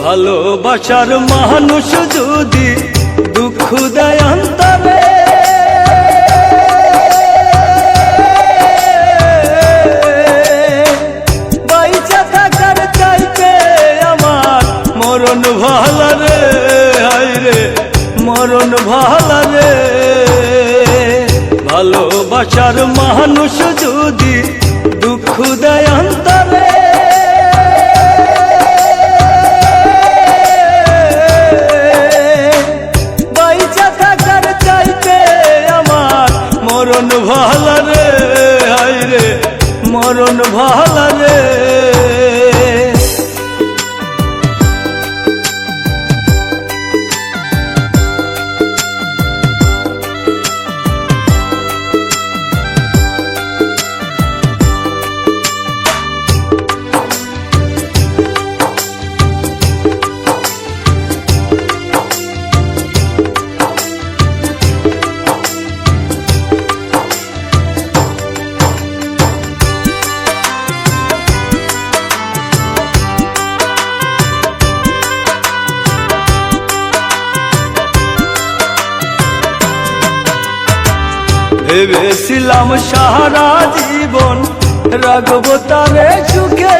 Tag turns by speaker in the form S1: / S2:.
S1: ভালোবাসার মানুষ যদি দুঃখ দেয় অন্তরে, বাইচা থাকার চাইতে আমার মরণ ভালো রে, হায়রে মরণ ভালো রে। ভালোবাসার মানুষ যদি দুঃখ দেয় অন্তরে, বাইচা থাকার চাইতে আমার মরণ ভালো রে, হায়রে মরণ ভালো রে। ভেবেছিলাম সারা জীবন রাখবো তারে সুখে,